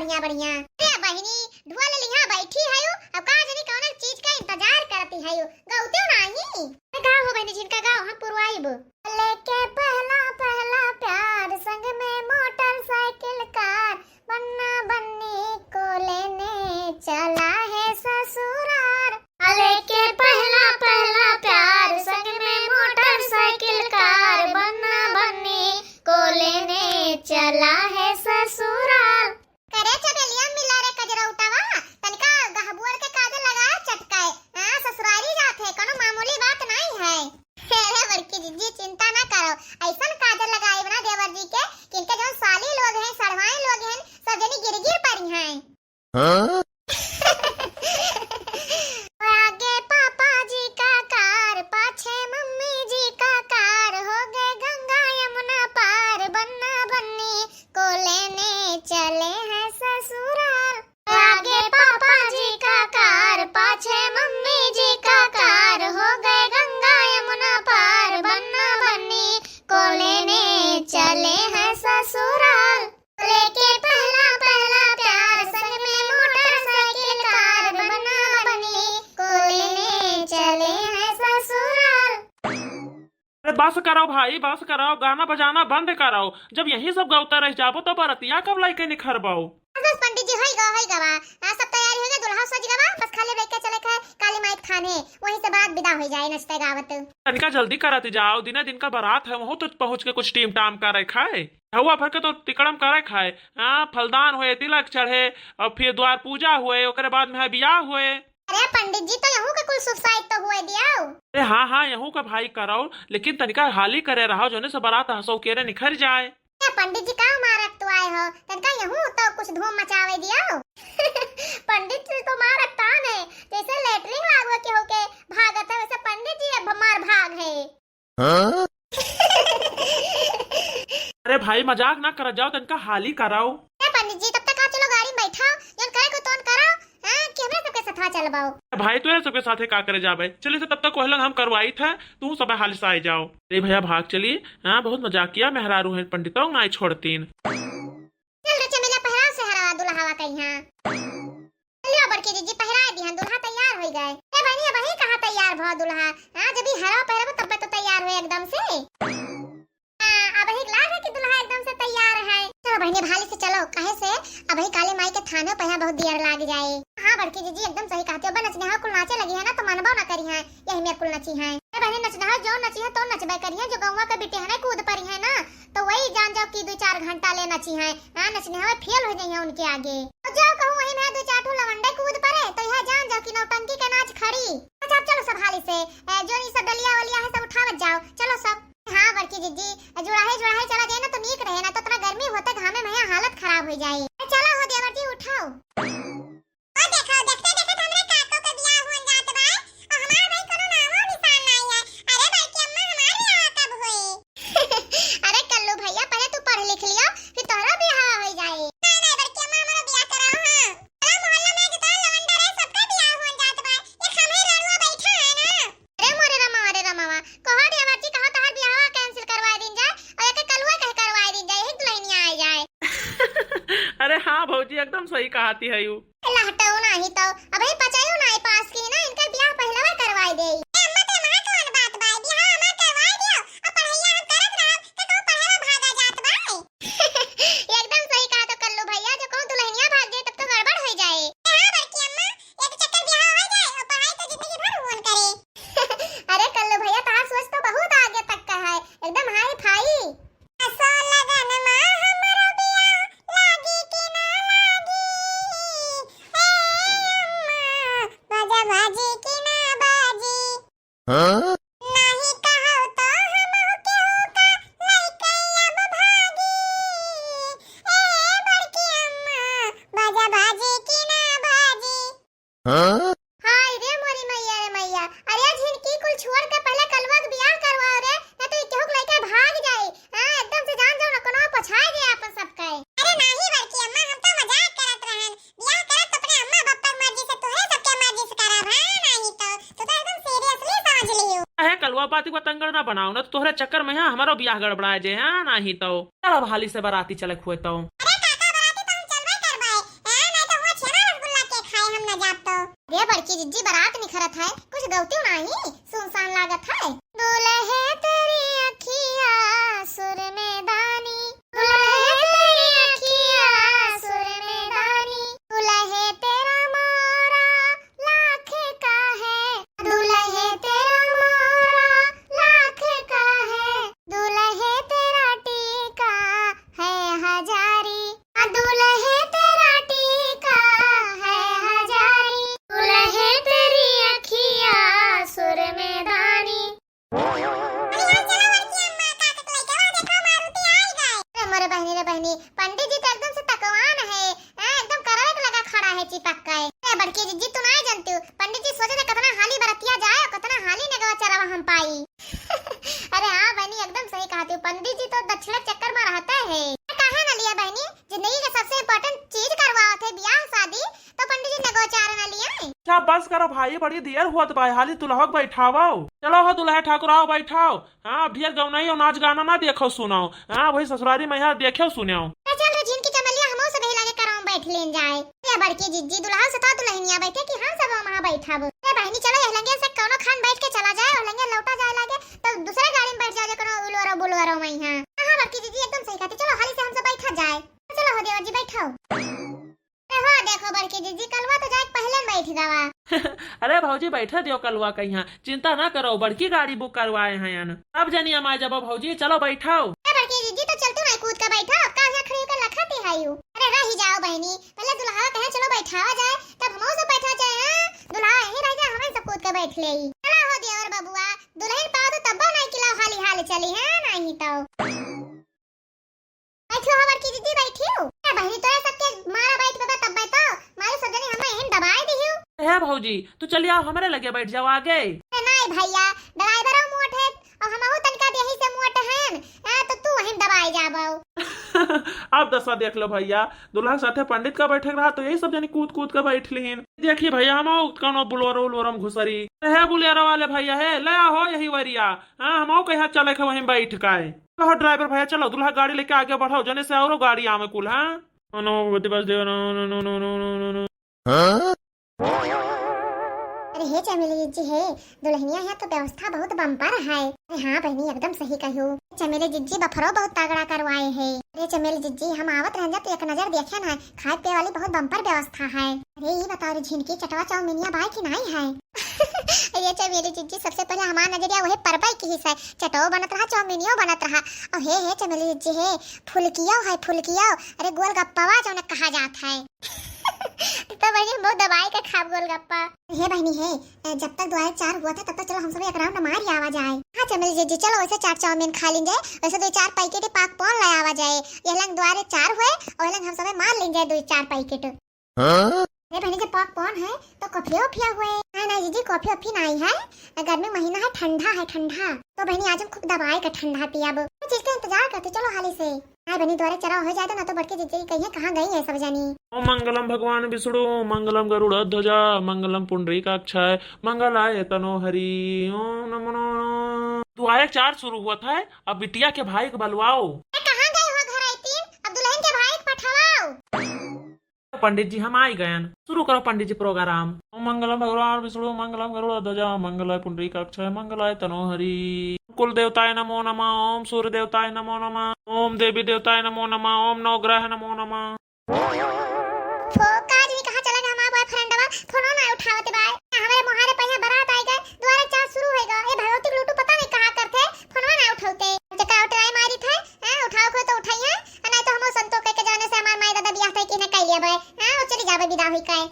बढ़िया बढ़िया। अरे बहिनी ढुआ ले लिया बैठी है यो, अब का जानी कौन चीज का इंतजार करती है यो, गाउते नहीं गाओ हो बहिनी जिनका गाओ हम पुरवाइब। लेके पहला पहला प्यार संग में मोटरसाइकिल कार, बन्ना बन्नी को लेने चला है ससुराल। लेके पहला पहला प्यार संग में मोटरसाइकिल कार, बन्ना बन्नी को लेने चला है ससुराल। करे चबेलिया मिला रे कजरौटावा, तनिका गहबुअर के काजल लगाए चटकाए, हां ससुराली जात है, कोनो मामूली बात नहीं है। अरे बड़की जीजी चिंता ना करो, ऐसन काजल लगाए बना देवर जी के किनके जो साली लोग हैं सड़वाई लोग हैं सब जनी गिर पड़ी हैं। हां आगे पापा जी का कार, पाछे मम्मी जी का कार, हो गए गंगा यमुना पार, बन्ना बन्नी को लेने चले हैं ससुराल। आगे पापा जी का कार, पाछे मम्मी जी का कार, हो गए गंगा यमुना पार, बन्ना बन्नी को लेने चले हैं ससुराल। लेके पहला पहला प्यार संग में मोटरसाइकिल कार, बन्ना बन्नी को लेने चले हैं ससुराल। अरे बस करो भाई बस करो, गाना बजाना बंद करो। जब यही सब गाते रह जाबो तो बरतिया कब लाइके निखरबाओ। बस पंडित जी होई गवा सब तैयारी हो गई, दुल्हा सज गवा, बस खाली बैठ के चले के काली माई थाने, वहीं से बात विदा हो जाए नचते गावत। तनिका जल्दी करत जाओ, दिने दिन का बारात है, वहाँ तो पहुँच के कुछ टीम टाम करे खाए, हुआ भर के तो तिकड़म करे खाए। हाँ फलदान हुए, तिलक चढ़े और फिर द्वार पूजा हुए, ओकरे बाद में बियाह हुए। अरे पंडित जी तो यहू के कुल शुभ साइड तो हुए दियाओ। अरे हाँ हाँ यहू का भाई करो, लेकिन तनिका हाली करे रहो जोने से बारात हंसो केरे निखर जाए। पंडित जी का मारक तो आए हो, तनका यहू तो कुछ धूम मचावे दियाओ। पंडित जी तो मारक तान है, जैसे लेटरिन लागवा के होके भागत है वैसे पंडित जी मार भाग है। हाँ? अरे भाई मजाक ना कर जाओ, तनिका हाली कराओ। पंडित जी तब तक आ चलो गाड़ी में बैठाओ, जन करे को तोन कराओ, हां कि हमरा सबके साथ चलबाओ। भाई तो सबके साथे का करे जाबे, चलिए से तब तक कहलन हम करवाई थे, तू सब हाल से आ जाओ। अरे भैया भाग चलिए, हां बहुत मजाक किया, मेहरारू है पंडितों ना छोड़तीन। चल रे चमेला पहरा से हरा दुल्हावा कहिया। लियो बड़की जीजी पहरा दिहन, दुल्हा तैयार हो गए। ए बहनी वही कहां तैयार भ दुल्हा, हां जब ही हरा पहरबो तब तो तैयार हो एकदम से। हां अब ही लाग है कि दुल्हा एकदम से तैयार है। चलो बहनी भाली से चलो, काहे से अब ही काली माई के थाने पे बहुत देर लाग जाए। हां बड़की जीजी एकदम सही कहते हो, नचने हा कुल नाचे लगी है ना तो मनबो ना करी है, यही में कुल नची है। ए बहनी नचना है जो नची है तो नचबे करी है, जो गौवा के बेटे है ना कूद परी है ना तो वही जान जाओ कि 2-4 घंटा ले नची है। हां नचने है फेल हो जाइए उनके आगे, तो जाओ कहूं वही में 2-4 ठो लवंडे कूद पड़े तो यह जान जाओ कि नौटंकी के नाच खड़ी। अच्छा चलो सब हाली से जो ये सब डलिया वलिया है सब उठावत जाओ, चलो सब। हाँ बड़की जीजी जुड़ाहे चला जाए ना तो नीक रहे, ना तो इतना गर्मी होता घामे में हालत खराब हो जाए। चलो हो देवर जी उठाओ। ओ देखो देखते देखते हमरा काको के बियाह होन जात बा और हमार भाई कोनो नामो निशान नहीं है। अरे भाई की अम्मा हमार बियाह कब होई? अरे कल्लू भैया पहले तू पढ़ लिख लियो फिर तोहरा बियाह हो जाए। नहीं नहीं बड़की अम्मा हमारा बियाह कराओ। हां चलो मोहल्ला में जितना लवंडा रहे सबका बियाह होन जात बा, ये खमरे लड़ुआ बैठा है ना। अरे रमावा कहो देवर जी कहो तोहर बियाह कैंसिल करवा दिन जाए और एक कलुआ कह करवा दिन जाए, एक दुल्हनिया आ जाए। अरे हाँ भौजी एकदम सही कहती है यू। अल्लाह हटाओ नहीं तो अब ही पचायो ना पास की ना इनका बियाह पहले करवाई दे। अम्मा तो वहां कौन बात बा, बियाह हमार करवाई दियो और पढ़ैया हम करत रहब तो तू पहरा भागा जात बा। एकदम सही कहा तो कल्लू भैया, जो कहूं दुल्हनिया भाग जाए तब तो गड़बड़ हो जाए। हां बड़की अम्मा एक चक्कर बियाह हो जाए और पढ़ाई तो जिंदगी भर होन करे। अरे कल्लू भैया तारा सोच तो बहुत आगे तक का है, एकदम हाई फाई। असो लगन मा हमरो बियाह लागी कि ना लागी, बाजा बाजी की ना बाजी। हाँ? नहीं कहो तो हम के होका लइके अब भागी, ए बड़की अम्मा बाजा बाजी की ना बाजी। हाँ? हाय रे मोरी मैया रे मैया, अरे झिनकी कुल छोड़ के पहले कलवा के बियाह करवाओ रे, ना तो केहू लइका भाग जाए। हां एकदम से जान जाओ ना कोनो पछाए गए अपन सब के। अरे नहीं बड़की अम्मा हम तो मजाक करत रहन, बियाह करत तो अपने अम्मा बाप मर्जी से तोहरे सबके मर्जी से करब। हां नहीं तो एकदम सीरियसली समझ लियो। है कलवा पाती को तंगड़ ना बनाओ ना तो तोहरे चक्कर में हमारो बियाह गड़बड़ा जे। हां नहीं तो चलो हाली से बाराती चले खुए तो। अरे काका बाराती तो हम चलबे करबाए, ये बड़की जिज्जी बारात निखरत है, कुछ गौती नहीं, सुनसान लागत है। दुल्हे तेरी अखिया सुर में दानी, दुल्हे तेरी अखिया सुर में दानी, दुल्हे तेरा मोरा लाख का है, दुल्हे तेरा मोरा लाख का है, दुल्हे तेरा टीका है हजारी, दुल्हे तेरा टीका है हजारी, दुल्हे तेरी अखिया सुर में दानी। मोरे बहनी रे बहनी, पंडित जी तो एकदम से तकवान है, एकदम करैक लगा खड़ा है चिपक के। बड़की जिज्जी तू नहीं जानती, पंडित जी सोचे थे कितना हाली बरतिया जाए, कितना हाली नगवा चरावा हम पाई। अरे हाँ बहनी एकदम सही कहती हूँ, पंडित जी तो दक्षिणा चक्कर में रहते हैं। कहा ना लिया बहनी, जिंदगी का सबसे इम्पोर्टेंट चीज करवाओ थे ब्याह शादी, तो पंडित जी नगवा चारा न लिया। क्या बस करो भाई, बड़ी देर हुआ तो भाई हाली दुल्हा को बैठाओ। चलो हो दुल्हा ठाकुर आओ बैठाओ। हाँ ढेर गौनाई और नाच गाना ना देखो सुनाओ, हाँ वही ससुरारी में यहाँ देखो सुनाओ। चल रे जिनकी चमलिया हमो सब ही लगे कराऊं बैठ लेन जाए। ये बड़की जिज्जी दुल्हा से तो दुल्हनिया बैठे कि हम सब वहां बैठाबो। ए बहनी चलो ये लंगे से कोनो खान बैठ के चला जाए और लंगे लौटा जाए लागे तो दूसरे गाड़ी में बैठ जाए कोनो उलवरो बुलवरो में। हां बड़की जिज्जी एकदम सही कहती, चलो हाली से हम सब बैठा जाए। चलो हो देवर जी बैठो। हो देखो बड़की जिज्जी कलवा तो जाए पहले बैठ गवा। अरे भौजी बैठे दियो कलवा कहीं, चिंता ना करो, बड़की गाड़ी बुक करवाए हैं। अब जनी हम आ जाबो भौजी, चलो बैठाओ। बड़की जिज्जी तो चलतू नहीं कूद के बैठो, का यहाँ खड़ी होकर लखती है यू। अरे रह जाओ बहनी, पहले दुल्हा कहे चलो बैठावा जाए तब हम सब बैठा जाए। हां दुल्हा यहीं रह जाए, हम सब कूद के बैठ ले। चला हो देवर बबुआ, दुल्हन पाओ तो तब नहीं किला हाली हाल चली है नहीं तो। बैठो हो बड़की जिज्जी बैठियो। ए बहनी तोरे सबके मारा बैठ बाबा तब बैठो, मारे सब जने हम यहीं दबाए दियो। है भौजी तू चलिए आओ हमारे लगे बैठ जाओ आगे। नहीं भैया ड्राइवर मोट है और हमहु तनका यही से मोट हैं, तो तू वहीं दबाए जाबो। आप दसवा देख लो भैया, दुल्हा के साथे पंडित का बैठक रहा तो यही सब जनी कूद कूद के बैठ लीन। देखिए भैया हम कौनो बुलोरो उलोरम घुसरी है, बुलेरो वाले भैया है ले आओ यही वरिया। हाँ हम कहीं चले के वहीं बैठ का है। चलो ड्राइवर भैया चलो दुल्हा गाड़ी लेके आगे बढ़ाओ, जने से और गाड़ी आवे कुल। हाँ बस दे अरे हे चमेली जिज्जी है, दुल्हनिया है तो व्यवस्था बहुत बम्पर है। अरे हाँ बहनी एकदम सही कहू, चमेली जिज्जी बफरो बहुत तगड़ा करवाए है। अरे चमेली जिज्जी हम आवत रह तो एक नजर देखे ना, खाए पिए वाली बहुत बम्पर व्यवस्था है। अरे ये बताओ रे झिनकी चटवा चाउमीनिया बाय की नहीं है। ये चमेली जिज्जी सबसे पहले हमारा नजरिया वही परबाई की हिस्सा है, चटो बनत रहा चाउमीनियो बनत रहा। और हे चमेली जिज्जी है फुलकियो है फुलकियो, अरे गोल गप्पावा जो ने कहा जाता है। तो बहनी बहुत दवाई का खाब गोलगप्पा। हे बहनी है, जब तक 2004 हुआ था तब तक चलो हम सब एक राउंड मार आवा जाए। हाँ चमेली जिज्जी चलो वैसे 4 चाउमीन खा लेंगे, वैसे 2-4 पैकेट पाक पॉन ले आवा जाए। ये लंग 2004 हुए और लंग हम सब मार लेंगे 2-4 पैकेट। ये बहनी जब पाक पॉन है तो कॉफी ऑफिया हुए। नहीं जिज्जी कॉफी ऑफी नहीं है, गर्मी महीना है ठंडा है ठंडा, तो बहनी आज हम खूब दवाई का ठंडा पियाब। चीज का इंतजार करते चलो हाली से। हाँ बहनी द्वारे चरा हो जाए तो ना तो बड़के जिज्जी कहीं कहाँ गई है सब जानी। ओम मंगलम भगवान विष्णु मंगलम गरुड़ ध्वजा मंगलम पुंडरीकाक्षाय मंगलाय तनोहरि ओम नमो नमः। 2004 शुरू हुआ था, अब बिटिया के भाई को बुलवाओ। कहाँ गए हो घर आई तीन, अब दुल्हन के भाई को पठाओ। पंडित जी हम आई गए, शुरू करो पंडित जी प्रोग्राम। ओम मंगलम भगवान विष्णु मंगलम गरुड़ ध्वजा मंगलाय पुंडरीकाक्षाय मंगलाय तनोहरि। कुल देवताय नमो नमः, ओम सूर्य देवताय नमो नमः, ओम देवी देवताय नमो नमः, ओम नवग्रह नमो नमः। फोकाज भी कहाँ चला गया हमारा बॉयफ्रेंडवा, फोन ना उठावते बाय। हमारे मोहारे पहिया बारात आई गए, 2004 शुरू होएगा। ए भगवती लूटू पता नहीं कहाँ करते, फोन ना उठावते। जका ट्राई मारी थे, उठाओ को तो उठाइए, नहीं तो हम संतोष के जाने से हमार माई दादा बियाह तय की न कई लिया बे। वो चली जावे विदा हुई काए।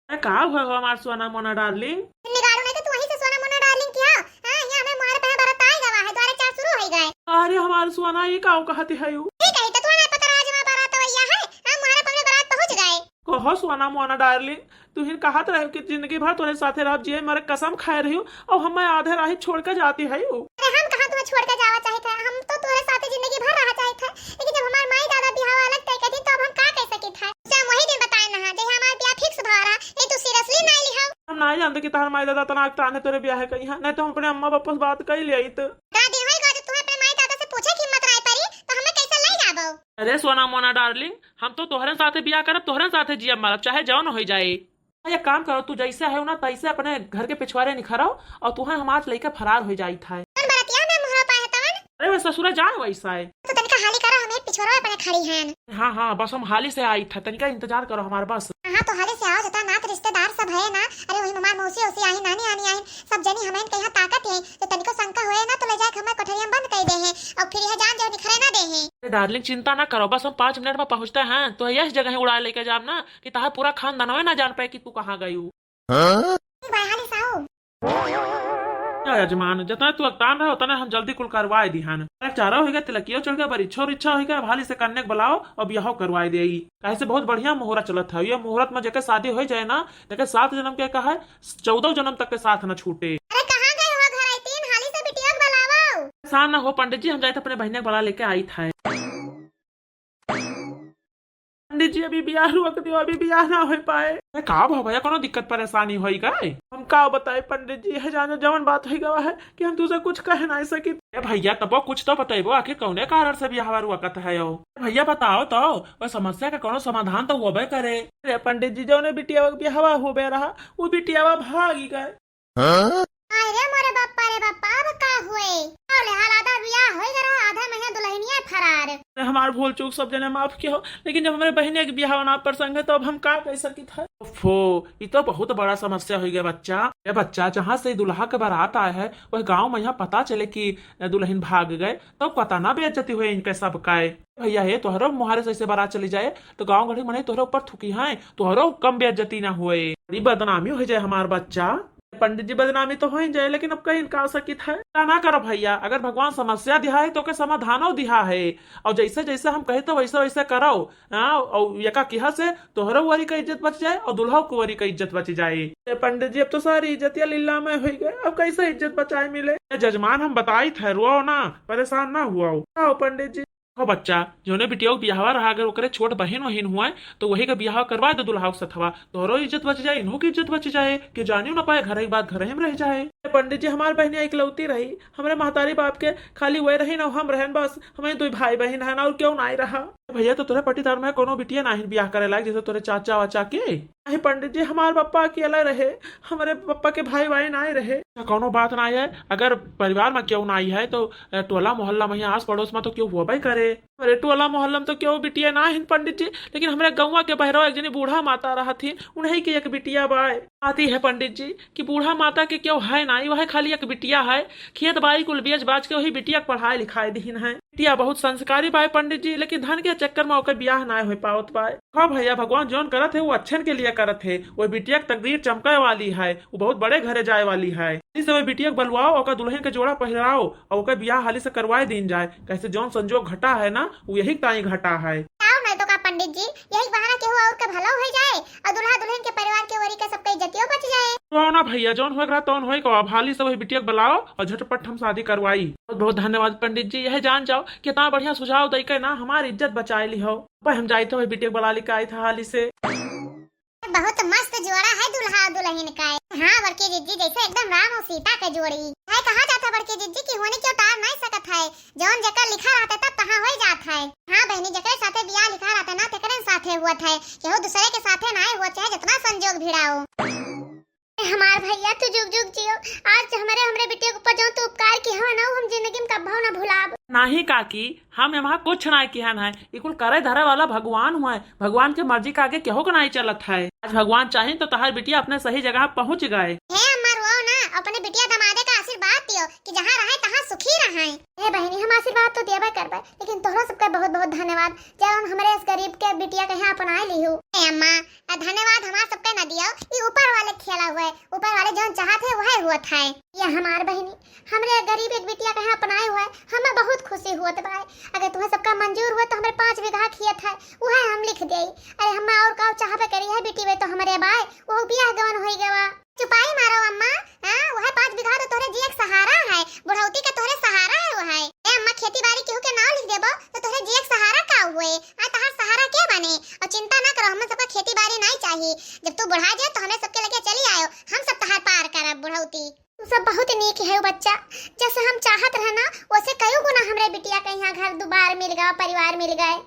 अरे का हुआ हमार सोना मोना डार्लिंग? निगाड़ू नहीं तो तू वहीं से सोना मोना डार्लिंग किया। ये हमें मोहारे पहिया बारात आई गवा है, 2004 शुरू हो गए। अरे हमार सोना ये काऊ कहती है यू? ठीक है तो तू ना पता आज हमारा बारात वैया है, हम मोहारे पहिया बारात पहुंच गए। कहो सोना मोना डार्लिंग, तू ही कहत रहे कि जिंदगी भर तुम्हारे साथे रह जिए, मेरे कसम खाए रही हूँ और हम आधे राही छोड़ कर जाती है यू। अरे हम कहाँ तुम्हें छोड़ कर जावा चाहे थे, हम तो तुम्हारे साथ जिंदगी भर रहा चाहे थे, लेकिन जब हमारे माई दादा बियाह अलग तय कर दी तो अब हम का कह सके थे। जब वही दिन बताए ना जब हमारा बियाह फिक्स भा रहा, ये तू सीरियसली नहीं लिहाओ। हम नहीं जानते कि तार माई दादा तनाक ताने तेरे ब्याह कहीं है, नहीं तो हम अपने अम्मा पापा से बात कर लिया तो। दादी होई गो तुम्हें अपने माई दादा से पूछे कि हिम्मत राय परी तो हमें कैसे ले जाबो। अरे सोना मोना डार्लिंग, हम तो तोहरे साथे बियाह करब, तोहरे साथे जियब मरब, चाहे जौन हो जाए। एक काम करो, तू जैसे है ना तैसे अपने घर के पिछवाड़े निखरो और तुहे हम आज लेके फरार हो जाई था। कौन बरतिया में मोहरा पाए तवन? अरे वह ससुरा जान वैसा है तो तनिका हाली करो, हमें पिछवाड़े पे खड़ी हैं। हाँ हाँ बस हम हाली से आई था, तनिका इंतजार करो हमारे बस। हाँ तो हाली से आओ, जता नात रिश्तेदार सब है ना। अरे वही ममार मौसी ओसी आई, नानी आनी आई, सब जनी हमें कहीं ताकत है तो तनिको शंका होए ना तो ले जाके हमें कोठरिया में बंद कर दे हैं और फिर यह जान जो निखरे ना दे हैं। अरे डार्लिंग चिंता ना करो, बस हम 5 मिनट में पहुंचते हैं तो यह जगह उड़ा लेके जाम ना कि ताहा पूरा खानदान ना जान पाए कि तू कहाँ गई हूँ। भाई हाली से आओ। क्या यजमान, जितना तू अगतान रहा उतना हम जल्दी कुल करवाए दिहान। चारा होगा तिलकियो चढ़ गया, बड़ी छोर इच्छा होगा भाली से कन्या के बुलाओ और ब्याह करवाए देगी। कैसे बहुत बढ़िया मुहूर्त चलत है, ये मुहूर्त में जगह शादी हो जाए ना जगह 7 जन्म के कहा है 14 जन्म तक के साथ न छूटे। अरे कहाँ गए हो घर आई तीन, हाली से बिटिया को बुलाओ। सान ना हो पंडित जी, हम जाए अपने बहने बुला लेके आई था। पंडित जी अभी ब्याह रुक दियो, अभी ब्याह ना हो पाए। का भैया कोनो दिक्कत परेशानी होई गए? हम का बताए पंडित जी, है जाने जवन बात होई गवा है कि हम तुझे कुछ कह नहीं सकी। भैया तबो कुछ तो बताइबो, आखिर कौने कारण से ब्याह रुकत है यो? भैया बताओ तो, वह समस्या का कोनो समाधान तो होबे करे। अरे पंडित जी जो ने बिटिया ब्याह होबे रहा वो बिटिया भागी गए। अरे मोरे बाप्पा रे बाप्पा, अब का हुए? बोले हाल आधा ब्याह होई गरा, आधा महीना दुल्हनिया फरार। हमार भूल चूक सब जने माफ किया, लेकिन जब हमारे बहने के ब्याह होना प्रसंग है तो अब हम का कह सकी था। ये तो बहुत बड़ा समस्या हो गया बच्चा। ये बच्चा जहाँ से दुल्हा के बारात आया है वह गांव में यहाँ पता चले कि दुल्हन भाग गए तो पता ना बेइज्जती हुए इनके सब का। भैया है तोहरो मुहारे से बारात चली जाए तो गाँव घड़ी मने तोहरे ऊपर थुकी है, तोहरो कम बेइज्जती ना हुए, बड़ी बदनामी हो जाए हमार बच्चा। पंडित जी बदनामी तो हो ही जाए, लेकिन अब कहीं इनका सकित है ना करो भैया। अगर भगवान समस्या दिया है तो के समाधानो दिया है, और जैसे जैसे हम कहे तो वैसे वैसे करो। और यका किहा से तोहरो वरी का इज्जत बच जाए और दुल्हा को वरी का इज्जत बच जाए। पंडित जी अब तो सारी इज्जत या लीला में हो गए, अब कैसे इज्जत बचाए मिले? जजमान हम बताई थे, रुआओ ना, परेशान ना हुआ पंडित जी। हो बच्चा जोने बिटिया ब्याह रहा, अगर ओकरे छोट बहन वहीन हुआ तो वही का ब्याह करवा दे दुल्हा सथवा, तोहरो इज्जत बच जाए, इन्हों की इज्जत बच जाए कि जानियो ना पाए घर ही बात घर में रह जाए। पंडित जी हमारे बहनिया इकलौती रही, हमारे महतारी बाप के खाली वही रही ना हम रहन, बस हमें 2 भाई बहन है ना, और क्यों ना रहा। भैया तो तोरे पटीदार में कोनो बिटिया नहीं ब्याह करे लायक जैसे तोरे चाचा वाचा के। नहीं पंडित जी हमारे पप्पा अकेला रहे, हमारे पप्पा के भाई भाई ना रहे। कोनो बात ना है, अगर परिवार में क्यों ना है तो टोला मोहल्ला में आस पड़ोस में तो क्यों वो भाई करे। अरे टोला मोहल्ला में तो क्यों बिटिया ना है पंडित जी, लेकिन हमारे गौवा के बहरो एक जनी बूढ़ा माता रहा थी, उन्हीं की एक बिटिया बाय आती है पंडित जी कि बूढ़ा माता के क्यों है ना, वह खाली एक बिटिया है, खेत बाई कुल बेच बाज के वही बिटिया पढ़ाई लिखाई दीन है। बिटिया बहुत संस्कारी बाय पंडित जी, लेकिन धन के चक्कर में ओकर ब्याह ना हो पावत बाय। हाँ भैया भगवान जौन करत है वो अच्छे के लिए करत है, वो बिटिया की तकदीर चमके वाली है, वो बहुत बड़े घरे जाए वाली है। इस वो बिटिया बलवाओ और दुल्हन के जोड़ा पहराओ और ओकर ब्याह हाली से करवाए दिन जाए। कैसे जौन संजोग घटा है ना वो यही ताई घटा है। तो का पंडित जी यही बहाना के हुआ और का भला हो जाए और दुल्हा दुल्हन के परिवार के वरी के सबके इज्जतियों बच जाए। तो ना भैया जौन होएगा तौन होएगा, अब हाली से वही बिटिया बुलाओ और झटपट हम शादी करवाई। बहुत बहुत धन्यवाद पंडित जी, यह जान जाओ कितना बढ़िया सुझाव दे के ना हमारी इज्जत बचाए ली हो। हम जाए थे वही बिटिया बुला लेके आए थे हाली से। बहुत मस्त जोड़ा है दुल्हा और दुल्हन का। हाँ बड़की जिज्जी जैसे एकदम राम और सीता के जोड़ी है। कहा जाता बड़की जिज्जी की होने क्यों टार नहीं सकत है, जौन जकर लिखा रहता तब तहाँ हो जात है। हाँ बहनी जकर साथे ब्याह लिखा रहता ना तेकरे साथे हुआ है, केहू दूसरे के साथे ना हुआ चाहे जितना संजोग भिड़ाओ। हमार भैया तू जुग जुग जियो, आज हमरे बिटिया के ऊपर जो तू उपकार किया हो ना हम जिंदगी में कभी ना भुलाब। नहीं काकी हम यहाँ कुछ नहीं किया है, इकुल करे धरे वाला भगवान हुआ है, भगवान के मर्जी के आगे केहू को नहीं चलत है। आज भगवान चाहे तो तहार बिटिया अपने सही जगह पहुँच गए। हे अम्मा रुआओ ना, अपने बिटिया दमादे का आशीर्वाद दियो कि जहाँ रहे तहाँ सुखी रहे। हे बहनी हम आशीर्वाद तो देबे करबे, लेकिन तोहरा सबका बहुत बहुत धन्यवाद जब हमरे इस गरीब के बिटिया के यहाँ अपना लियो। हे अम्मा धन्यवाद हमार सबके न दियो, ये ऊपर वाले खेला हुए, ऊपर वाले जो चाहते वह हुआ था। ये हमार बहनी हमरे गरीब एक बिटिया के यहाँ अपनाए हुए हमें बहुत खुशी हुआ भाई। अगर तुम्हें सबका मंजूर हुआ तो हमारे 5 बीघा खेत है वह हम लिख दे। अरे हम और का चाहबे करी है बेटी वे तो हमारे बाय वो बियाह गवन होई गवा। चुपाई मारो अम्मा, हां वह 5 बीघा तो तोरे जिए के सहारा है, बुढ़ौती के तोरे सहारा है वह। ए अम्मा खेती बाड़ी केहू के नाम लिख देबो तो तोरे जिए के सहारा का हुए, आ तहार सहारा के बने। और चिंता ना करो हमें सबका खेती बाड़ी नहीं चाहिए, जब तू बुढ़ा जाए तो हमें सबके लगे चली आयो, हम सब तहार पार करब बुढ़ौती। तू सब बहुत नीक है बच्चा, जैसे हम चाहत रहना वैसे कयो गुना हमरे बिटिया के यहाँ घर दुबार मिल गया, परिवार मिल गए।